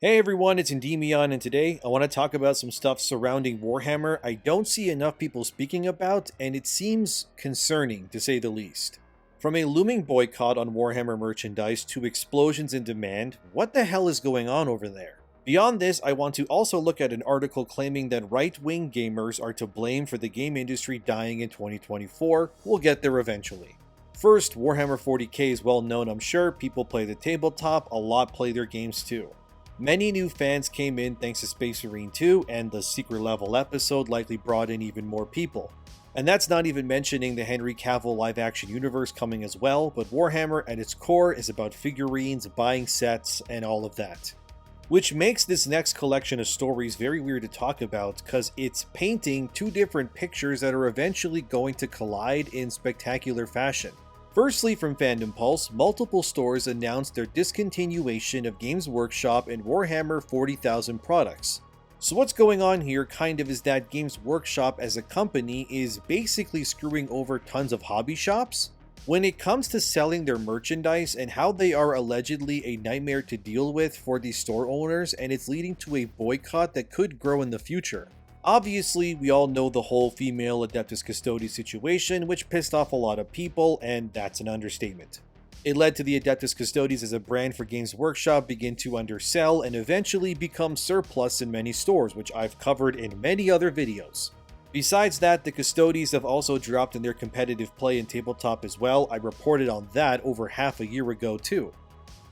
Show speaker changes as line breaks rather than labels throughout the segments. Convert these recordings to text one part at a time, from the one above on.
Hey everyone, it's Endymion, and today I want to talk about some stuff surrounding Warhammer I don't see enough people speaking about, and it seems concerning to say the least. From a looming boycott on Warhammer merchandise to explosions in demand, what the hell is going on over there? Beyond this, I want to also look at an article claiming that right-wing gamers are to blame for the game industry dying in 2024. We'll get there eventually. First, Warhammer 40k is well known, I'm sure. People play the tabletop, a lot play their games too. Many new fans came in thanks to Space Marine 2, and the Secret Level episode likely brought in even more people. And that's not even mentioning the Henry Cavill live-action universe coming as well, but Warhammer at its core is about figurines, buying sets, and all of that. Which makes this next collection of stories very weird to talk about, because it's painting two different pictures that are eventually going to collide in spectacular fashion. Firstly, from Fandom Pulse, multiple stores announced their discontinuation of Games Workshop and Warhammer 40,000 products. So what's going on here kind of is that Games Workshop as a company is basically screwing over tons of hobby shops when it comes to selling their merchandise and how they are allegedly a nightmare to deal with for these store owners, and it's leading to a boycott that could grow in the future. Obviously, we all know the whole female Adeptus Custodes situation, which pissed off a lot of people, and that's an understatement. It led to the Adeptus Custodes as a brand for Games Workshop begin to undersell and eventually become surplus in many stores, which I've covered in many other videos. Besides that, the Custodes have also dropped in their competitive play in tabletop as well. I reported on that over half a year ago too.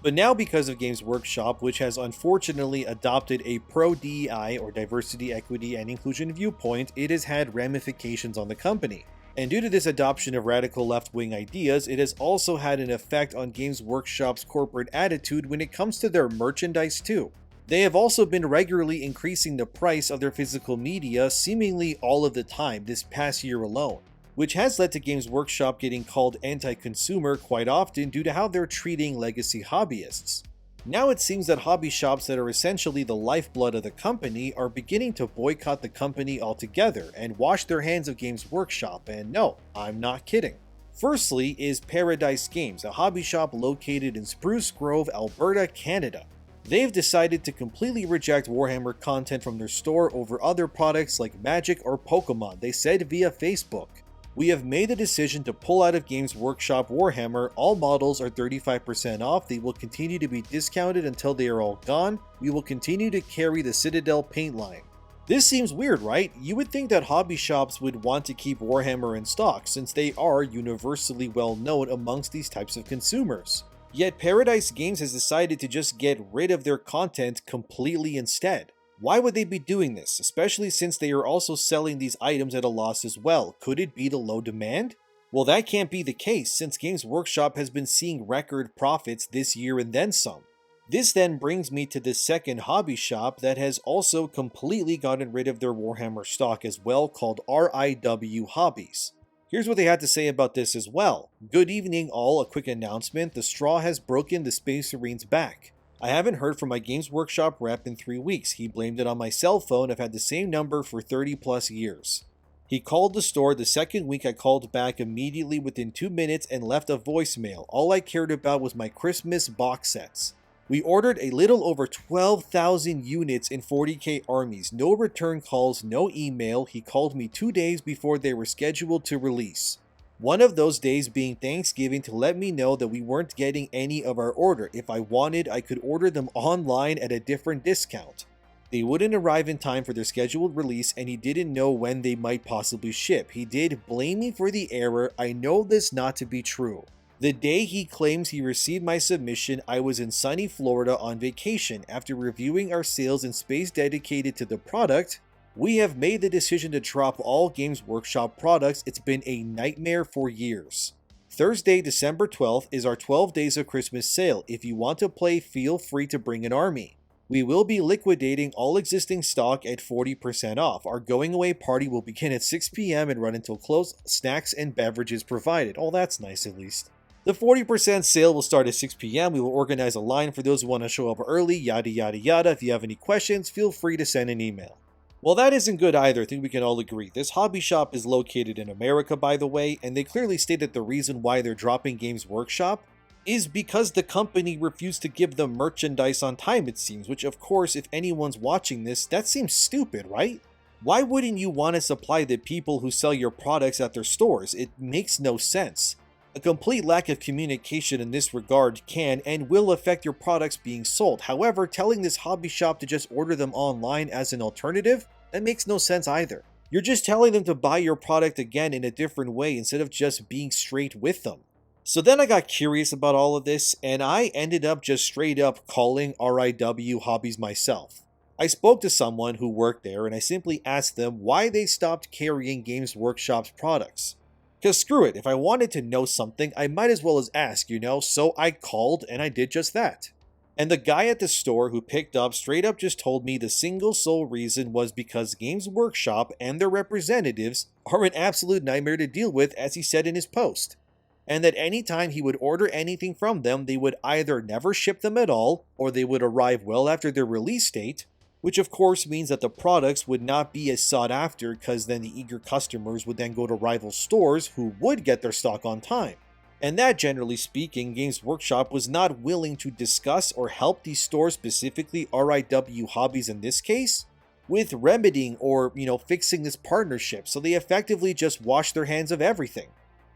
But now, because of Games Workshop, which has unfortunately adopted a pro-DEI or diversity, equity, and inclusion viewpoint, it has had ramifications on the company. And due to this adoption of radical left-wing ideas, it has also had an effect on Games Workshop's corporate attitude when it comes to their merchandise too. They have also been regularly increasing the price of their physical media seemingly all of the time this past year alone, which has led to Games Workshop getting called anti-consumer quite often due to how they're treating legacy hobbyists. Now it seems that hobby shops that are essentially the lifeblood of the company are beginning to boycott the company altogether and wash their hands of Games Workshop, and no, I'm not kidding. Firstly is Paradise Games, a hobby shop located in Spruce Grove, Alberta, Canada. They've decided to completely reject Warhammer content from their store over other products like Magic or Pokemon, they said via Facebook. We have made the decision to pull out of Games Workshop Warhammer. All models are 35% off. They will continue to be discounted until they are all gone. We will continue to carry the Citadel paint line. This seems weird, right? You would think that hobby shops would want to keep Warhammer in stock since they are universally well known amongst these types of consumers. Yet Paradise Games has decided to just get rid of their content completely instead. Why would they be doing this, especially since they are also selling these items at a loss as well? Could it be the low demand? Well, that can't be the case since Games Workshop has been seeing record profits this year and then some. This then brings me to the second hobby shop that has also completely gotten rid of their Warhammer stock as well, called RWHobbies. Here's what they had to say about this as well. Good evening all, a quick announcement. The straw has broken the Space Marine's back. I haven't heard from my Games Workshop rep in 3 weeks. He blamed it on my cell phone. I've had the same number for 30 plus years. He called the store the second week. I called back immediately within 2 minutes and left a voicemail. All I cared about was my Christmas box sets. We ordered a little over 12,000 units in 40k armies. No return calls, no email. He called me 2 days before they were scheduled to release. One of those days being Thanksgiving to let me know that we weren't getting any of our order. If I wanted, I could order them online at a different discount. They wouldn't arrive in time for their scheduled release, and he didn't know when they might possibly ship. He did blame me for the error. I know this not to be true. The day he claims he received my submission, I was in sunny Florida on vacation. After reviewing our sales and space dedicated to the product, we have made the decision to drop all Games Workshop products. It's been a nightmare for years. Thursday, December 12th is our 12 Days of Christmas sale. If you want to play, feel free to bring an army. We will be liquidating all existing stock at 40% off. Our going away party will begin at 6 p.m. and run until close. Snacks and beverages provided. Oh, that's nice at least. The 40% sale will start at 6 p.m. We will organize a line for those who want to show up early, yada yada yada. If you have any questions, feel free to send an email. Well, that isn't good either. I think we can all agree. This hobby shop is located in America, by the way, and they clearly state that the reason why they're dropping Games Workshop is because the company refused to give them merchandise on time, it seems, which of course, if anyone's watching this, that seems stupid, right? Why wouldn't you want to supply the people who sell your products at their stores? It makes no sense. A complete lack of communication in this regard can and will affect your products being sold. However, telling this hobby shop to just order them online as an alternative, that makes no sense either. You're just telling them to buy your product again in a different way instead of just being straight with them. So then I got curious about all of this, and I ended up just straight up calling RWHobbies myself. I spoke to someone who worked there, and I simply asked them why they stopped carrying Games Workshop's products. Cause screw it, if I wanted to know something, I might as well as ask, so I called and I did just that. And the guy at the store who picked up straight up just told me the single sole reason was because Games Workshop and their representatives are an absolute nightmare to deal with, as he said in his post. And that anytime he would order anything from them, they would either never ship them at all, or they would arrive well after their release date, which of course means that the products would not be as sought after, because then the eager customers would then go to rival stores who would get their stock on time. And that, generally speaking, Games Workshop was not willing to discuss or help these stores, specifically RWHobbies in this case, with remedying or, fixing this partnership, so they effectively just washed their hands of everything.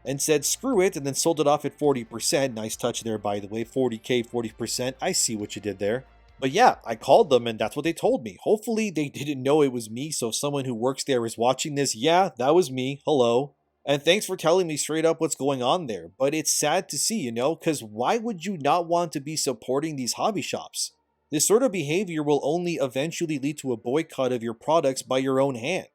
And said screw it, and then sold it off at 40%, nice touch there by the way, 40k, 40%, I see what you did there. But yeah, I called them and that's what they told me. Hopefully they didn't know it was me, so if someone who works there is watching this, yeah, that was me, hello. And thanks for telling me straight up what's going on there. But it's sad to see, because why would you not want to be supporting these hobby shops? This sort of behavior will only eventually lead to a boycott of your products by your own hand.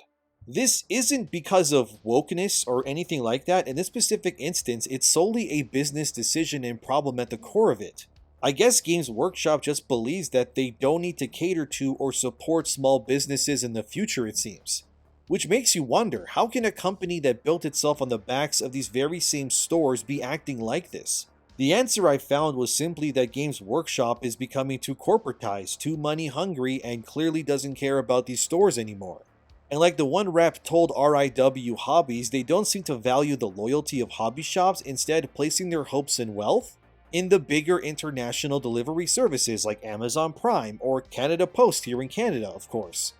This isn't because of wokeness or anything like that. In this specific instance, it's solely a business decision and problem at the core of it. I guess Games Workshop just believes that they don't need to cater to or support small businesses in the future, it seems. Which makes you wonder, how can a company that built itself on the backs of these very same stores be acting like this? The answer I found was simply that Games Workshop is becoming too corporatized, too money hungry, and clearly doesn't care about these stores anymore. And like the one rep told RWHobbies, they don't seem to value the loyalty of hobby shops, instead placing their hopes and wealth in the bigger international delivery services like Amazon Prime or Canada Post here in Canada, of course.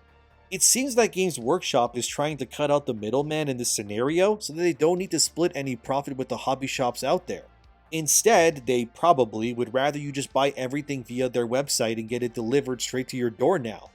It seems that Games Workshop is trying to cut out the middleman in this scenario so that they don't need to split any profit with the hobby shops out there. Instead, they probably would rather you just buy everything via their website and get it delivered straight to your door now.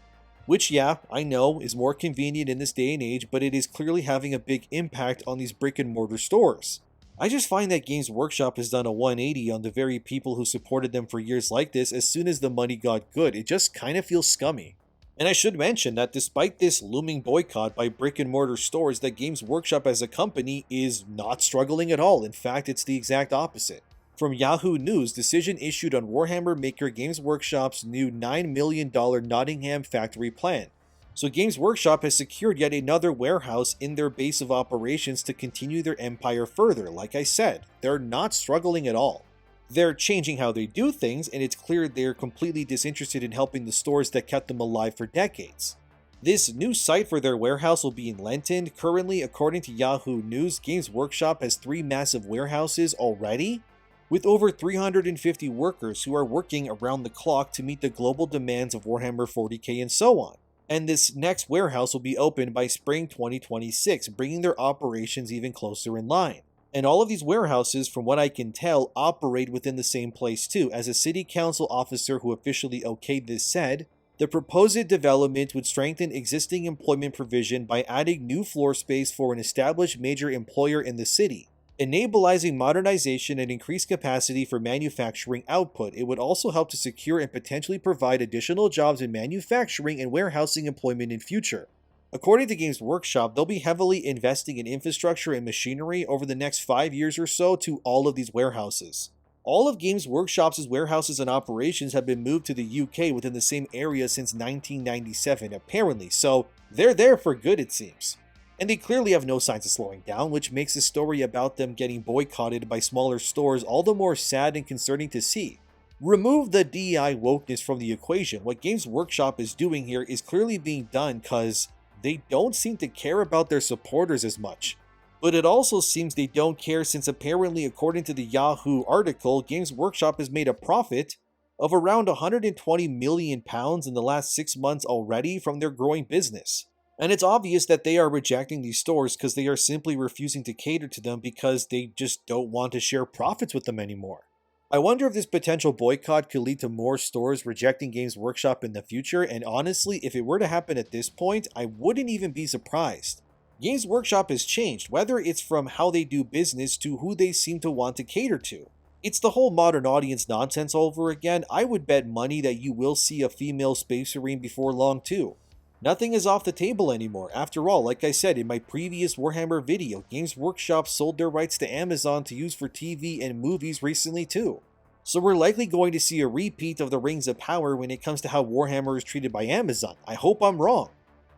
Which, yeah, I know is more convenient in this day and age, but it is clearly having a big impact on these brick and mortar stores. I just find that Games Workshop has done a 180 on the very people who supported them for years like this as soon as the money got good. It just kind of feels scummy. And I should mention that despite this looming boycott by brick and mortar stores, that Games Workshop as a company is not struggling at all. In fact, it's the exact opposite. From Yahoo News, decision issued on Warhammer maker Games Workshop's new $9 million Nottingham factory plan. So Games Workshop has secured yet another warehouse in their base of operations to continue their empire further. Like I said, they're not struggling at all. They're changing how they do things, and it's clear they're completely disinterested in helping the stores that kept them alive for decades. This new site for their warehouse will be in Lenton. Currently, according to Yahoo News, Games Workshop has 3 massive warehouses already, with over 350 workers who are working around the clock to meet the global demands of Warhammer 40k and so on. And this next warehouse will be open by spring 2026, bringing their operations even closer in line. And all of these warehouses, from what I can tell, operate within the same place too. As a city council officer who officially okayed this said, the proposed development would strengthen existing employment provision by adding new floor space for an established major employer in the city, enabling modernization and increased capacity for manufacturing output. It would also help to secure and potentially provide additional jobs in manufacturing and warehousing employment in future. According to Games Workshop, they'll be heavily investing in infrastructure and machinery over the next 5 years or so to all of these warehouses. All of Games Workshop's warehouses and operations have been moved to the UK within the same area since 1997, apparently, so they're there for good, it seems. And they clearly have no signs of slowing down, which makes the story about them getting boycotted by smaller stores all the more sad and concerning to see. Remove the DEI wokeness from the equation. What Games Workshop is doing here is clearly being done because they don't seem to care about their supporters as much. But it also seems they don't care since apparently, according to the Yahoo article, Games Workshop has made a profit of around £120 million in the last 6 months already from their growing business. And it's obvious that they are rejecting these stores because they are simply refusing to cater to them because they just don't want to share profits with them anymore. I wonder if this potential boycott could lead to more stores rejecting Games Workshop in the future, and honestly, if it were to happen at this point, I wouldn't even be surprised. Games Workshop has changed, whether it's from how they do business to who they seem to want to cater to. It's the whole modern audience nonsense all over again. I would bet money that you will see a female Space Marine before long too. Nothing is off the table anymore. After all, like I said in my previous Warhammer video, Games Workshop sold their rights to Amazon to use for TV and movies recently too. So we're likely going to see a repeat of the Rings of Power when it comes to how Warhammer is treated by Amazon. I hope I'm wrong.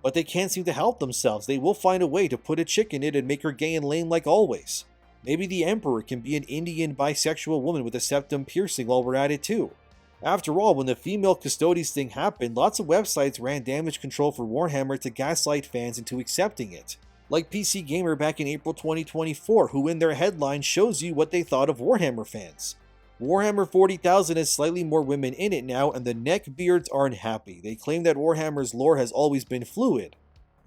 But they can't seem to help themselves. They will find a way to put a chick in it and make her gay and lame like always. Maybe the Emperor can be an Indian bisexual woman with a septum piercing while we're at it too. After all, when the female custodies thing happened, lots of websites ran damage control for Warhammer to gaslight fans into accepting it. Like PC Gamer back in April 2024, who in their headline shows you what they thought of Warhammer fans. Warhammer 40,000 has slightly more women in it now, and the neckbeards aren't happy. They claim that Warhammer's lore has always been fluid.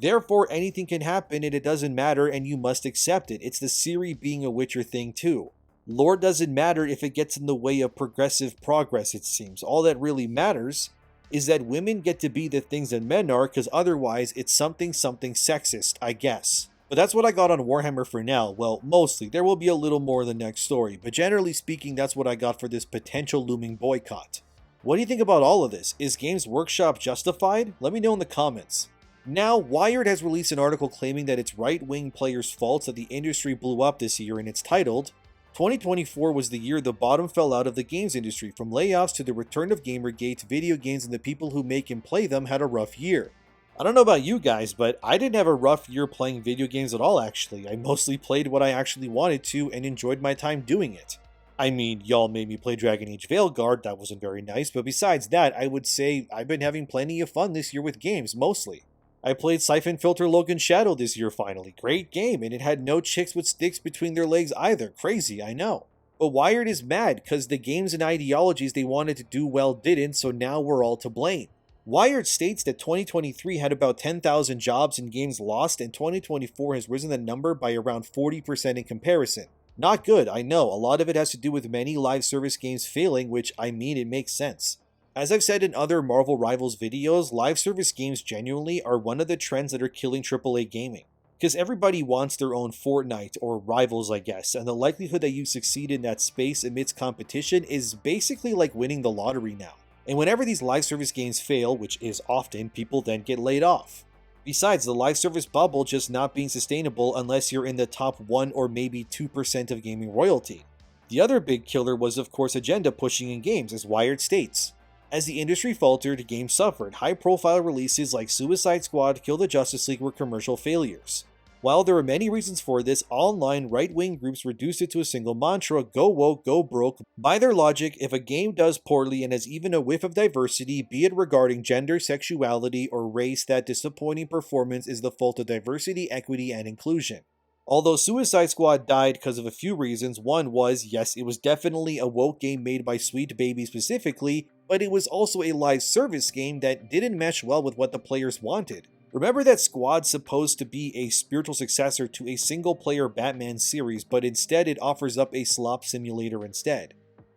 Therefore, anything can happen and it doesn't matter and you must accept it. It's the Ciri being a Witcher thing too. Lore doesn't matter if it gets in the way of progressive progress, it seems. All that really matters is that women get to be the things that men are, because otherwise it's something sexist, I guess. But that's what I got on Warhammer for now. Well, mostly. There will be a little more in the next story, but generally speaking, that's what I got for this potential looming boycott. What do you think about all of this? Is Games Workshop justified? Let me know in the comments. Now, Wired has released an article claiming that it's right-wing players' fault that the industry blew up this year, and it's titled, 2024 was the year the bottom fell out of the games industry. From layoffs to the return of Gamergate, video games and the people who make and play them had a rough year. I don't know about you guys, but I didn't have a rough year playing video games at all actually. I mostly played what I actually wanted to and enjoyed my time doing it. I mean, y'all made me play Dragon Age Veilguard, that wasn't very nice, but besides that, I would say I've been having plenty of fun this year with games, mostly. I played Siphon Filter Logan Shadow this year finally. Great game, and it had no chicks with sticks between their legs either. Crazy, I know. But Wired is mad because the games and ideologies they wanted to do well didn't, so now we're all to blame. Wired states that 2023 had about 10,000 jobs and games lost, and 2024 has risen the number by around 40% in comparison. Not good, I know. A lot of it has to do with many live service games failing, which, I mean, it makes sense. As I've said in other Marvel Rivals videos, live service games genuinely are one of the trends that are killing AAA gaming. Because everybody wants their own Fortnite, or Rivals I guess, and the likelihood that you succeed in that space amidst competition is basically like winning the lottery now. And whenever these live service games fail, which is often, people then get laid off. Besides, the live service bubble just not being sustainable unless you're in the top 1 or maybe 2% of gaming royalty. The other big killer was of course agenda pushing in games, as Wired states. As the industry faltered, games suffered. High-profile releases like Suicide Squad, Kill the Justice League were commercial failures. While there are many reasons for this, online right-wing groups reduced it to a single mantra, go woke, go broke. By their logic, if a game does poorly and has even a whiff of diversity, be it regarding gender, sexuality, or race, that disappointing performance is the fault of diversity, equity, and inclusion. Although Suicide Squad died because of a few reasons, one was, yes, it was definitely a woke game made by Sweet Baby specifically, but it was also a live service game that didn't mesh well with what the players wanted. Remember that Squad's supposed to be a spiritual successor to a single-player Batman series, but instead it offers up a slop simulator instead.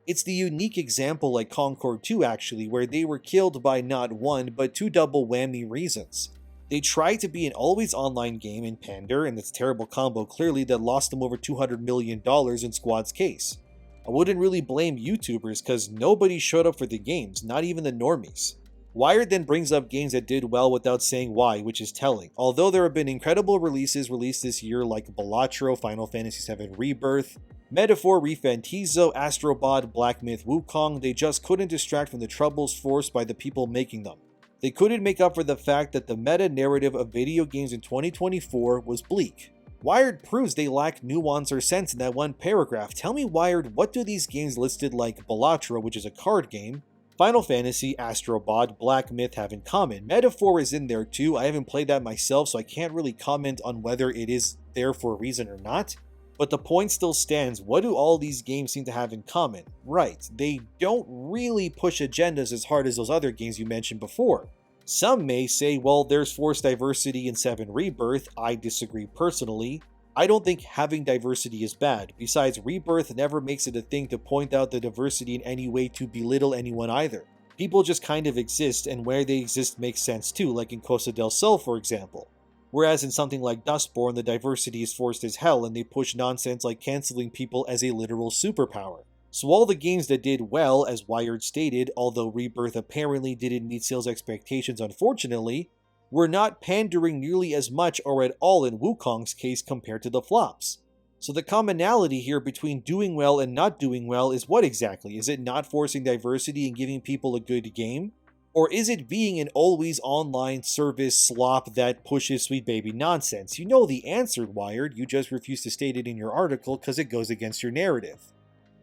It's the unique example like Concord 2 actually, where they were killed by not one, but two double whammy reasons. They tried to be an always online game in Pander, and it's a terrible combo clearly that lost them over $200 million in Squad's case. I wouldn't really blame YouTubers because nobody showed up for the games, not even the normies. Wired then brings up games that did well without saying why, which is telling. Although there have been incredible releases released this year like Balatro, Final Fantasy VII Rebirth, Metaphor, Refantizo, Astrobot, Black Myth Wukong, they just couldn't distract from the troubles forced by the people making them. They couldn't make up for the fact that the meta-narrative of video games in 2024 was bleak. Wired proves they lack nuance or sense in that one paragraph. Tell me, Wired, what do these games listed like Balatro, which is a card game, Final Fantasy, Astrobot, Black Myth have in common? Metaphor is in there too. I haven't played that myself, so I can't really comment on whether it is there for a reason or not. But the point still stands, what do all these games seem to have in common? Right, they don't really push agendas as hard as those other games you mentioned before. Some may say, well, there's forced diversity in 7 Rebirth. I disagree personally. I don't think having diversity is bad. Besides, Rebirth never makes it a thing to point out the diversity in any way to belittle anyone either. People just kind of exist, and where they exist makes sense too, like in Costa del Sol for example. Whereas in something like Dustborn, the diversity is forced as hell and they push nonsense like canceling people as a literal superpower. So all the games that did well, as Wired stated, although Rebirth apparently didn't meet sales expectations unfortunately, were not pandering nearly as much or at all in Wukong's case compared to the flops. So the commonality here between doing well and not doing well is what exactly? Is it not forcing diversity and giving people a good game? Or is it being an always online service slop that pushes sweet baby nonsense? You know the answer, Wired, you just refuse to state it in your article because it goes against your narrative.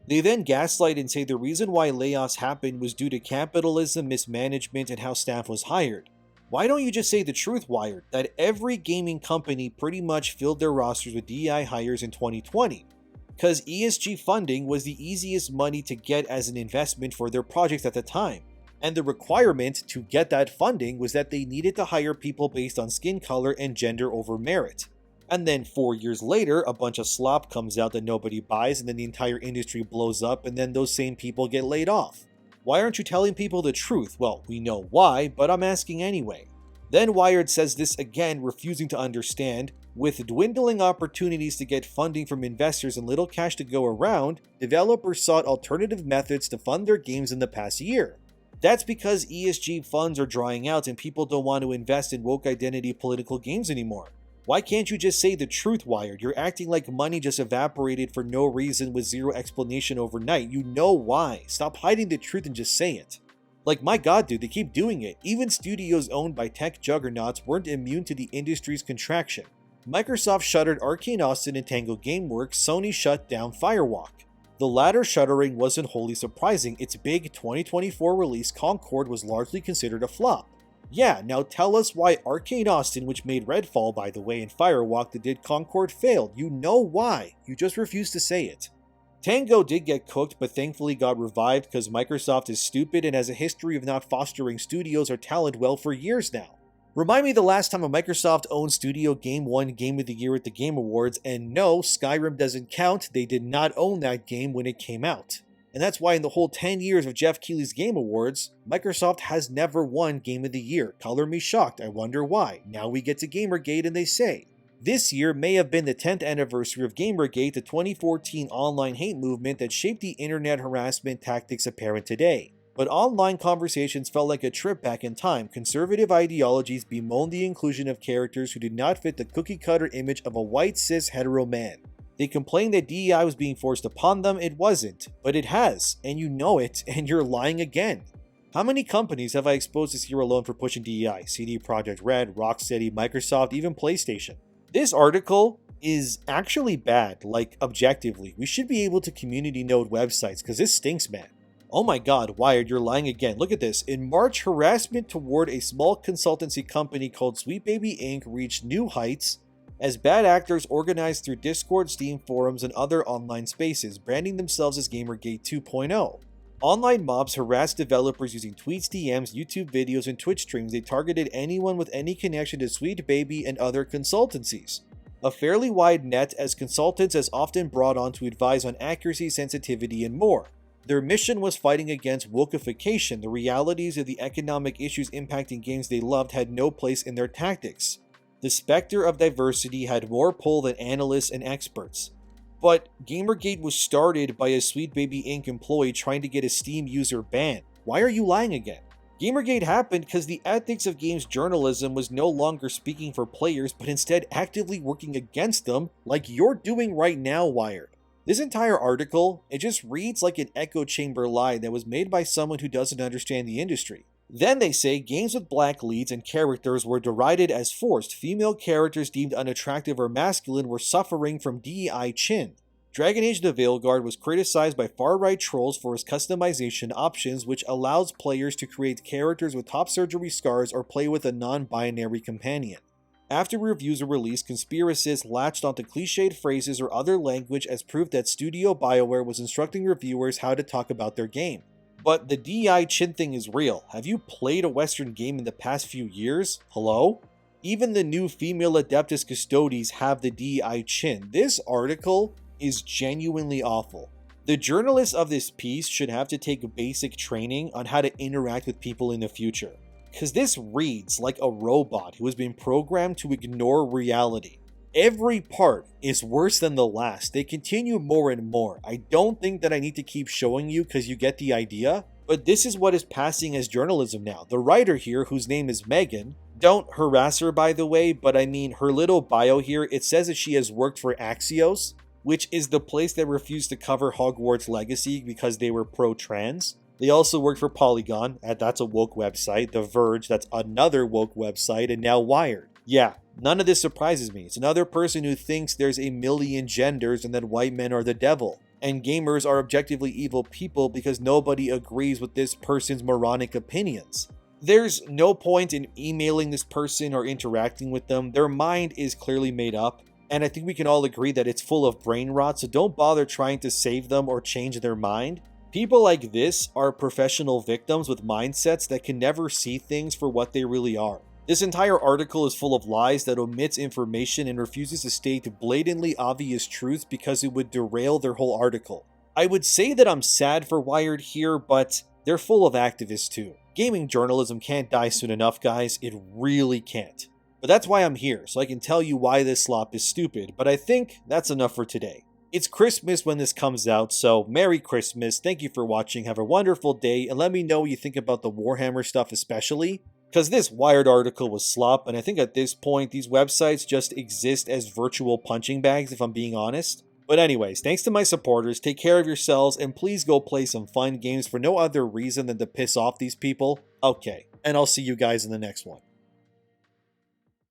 They then gaslight and say the reason why layoffs happened was due to capitalism, mismanagement, and how staff was hired. Why don't you just say the truth, Wired, that every gaming company pretty much filled their rosters with DEI hires in 2020? Because ESG funding was the easiest money to get as an investment for their projects at the time. And the requirement to get that funding was that they needed to hire people based on skin color and gender over merit. And then 4 years later, a bunch of slop comes out that nobody buys, and then the entire industry blows up, and then those same people get laid off. Why aren't you telling people the truth? Well, we know why, but I'm asking anyway. Then Wired says this again, refusing to understand. With dwindling opportunities to get funding from investors and little cash to go around, developers sought alternative methods to fund their games in the past year. That's because ESG funds are drying out and people don't want to invest in woke identity political games anymore. Why can't you just say the truth, Wired? You're acting like money just evaporated for no reason with zero explanation overnight. You know why. Stop hiding the truth and just say it. Like, my god, dude, they keep doing it. Even studios owned by tech juggernauts weren't immune to the industry's contraction. Microsoft shuttered Arcane Austin and Tango Gameworks, Sony shut down Firewalk. The latter shuttering wasn't wholly surprising. Its big 2024 release, Concord, was largely considered a flop. Yeah, now tell us why Arcane Austin, which made Redfall by the way, and Firewalk that did Concord failed. You know why. You just refuse to say it. Tango did get cooked, but thankfully got revived because Microsoft is stupid and has a history of not fostering studios or talent well for years now. Remind me the last time a Microsoft-owned studio game won Game of the Year at the Game Awards, and no, Skyrim doesn't count, they did not own that game when it came out. And that's why in the whole 10 years of Jeff Keighley's Game Awards, Microsoft has never won Game of the Year. Color me shocked, I wonder why. Now we get to Gamergate and they say. This year may have been the 10th anniversary of Gamergate, the 2014 online hate movement that shaped the internet harassment tactics apparent today. But online conversations felt like a trip back in time. Conservative ideologies bemoaned the inclusion of characters who did not fit the cookie-cutter image of a white cis hetero man. They complained that DEI was being forced upon them. It wasn't, but it has, and you know it, and you're lying again. How many companies have I exposed this year alone for pushing DEI? CD Projekt Red, Rocksteady, Microsoft, even PlayStation. This article is actually bad, like objectively. We should be able to community node websites, because this stinks, man. Oh my god, Wired, you're lying again. Look at this. In March, harassment toward a small consultancy company called Sweet Baby Inc. reached new heights as bad actors organized through Discord, Steam forums, and other online spaces, branding themselves as Gamergate 2.0. Online mobs harassed developers using tweets, DMs, YouTube videos, and Twitch streams. They targeted anyone with any connection to Sweet Baby and other consultancies. A fairly wide net, as consultants as often brought on to advise on accuracy, sensitivity, and more. Their mission was fighting against wokeification. The realities of the economic issues impacting games they loved had no place in their tactics. The specter of diversity had more pull than analysts and experts. But Gamergate was started by a Sweet Baby Inc. employee trying to get a Steam user banned. Why are you lying again? Gamergate happened because the ethics of games journalism was no longer speaking for players, but instead actively working against them, like you're doing right now, Wired. This entire article, it just reads like an echo chamber lie that was made by someone who doesn't understand the industry. Then they say games with black leads and characters were derided as forced. Female characters deemed unattractive or masculine were suffering from DEI chin. Dragon Age the Veilguard was criticized by far-right trolls for its customization options, which allows players to create characters with top surgery scars or play with a non-binary companion. After reviews were released, conspiracists latched onto cliched phrases or other language as proof that Studio BioWare was instructing reviewers how to talk about their game. But the DEI chin thing is real. Have you played a Western game in the past few years? Hello? Even the new female Adeptus Custodes have the DEI chin. This article is genuinely awful. The journalists of this piece should have to take basic training on how to interact with people in the future. Because this reads like a robot who has been programmed to ignore reality. Every part is worse than the last. They continue more and more. I don't think that I need to keep showing you because you get the idea. But this is what is passing as journalism now. The writer here, whose name is Megan, don't harass her by the way, but I mean her little bio here, it says that she has worked for Axios, which is the place that refused to cover Hogwarts Legacy because they were pro-trans. They also worked for Polygon, that's a woke website, The Verge, that's another woke website, and now Wired. Yeah, none of this surprises me. It's another person who thinks there's a million genders and that white men are the devil. And gamers are objectively evil people because nobody agrees with this person's moronic opinions. There's no point in emailing this person or interacting with them. Their mind is clearly made up. And I think we can all agree that it's full of brain rot, so don't bother trying to save them or change their mind. People like this are professional victims with mindsets that can never see things for what they really are. This entire article is full of lies that omits information and refuses to state blatantly obvious truths because it would derail their whole article. I would say that I'm sad for Wired here, but they're full of activists too. Gaming journalism can't die soon enough, guys. It really can't. But that's why I'm here, so I can tell you why this slop is stupid, but I think that's enough for today. It's Christmas when this comes out, so Merry Christmas, thank you for watching, have a wonderful day, and let me know what you think about the Warhammer stuff especially, because this Wired article was slop, and I think at this point these websites just exist as virtual punching bags if I'm being honest. But anyways, thanks to my supporters, take care of yourselves, and please go play some fun games for no other reason than to piss off these people. Okay, and I'll see you guys in the next one.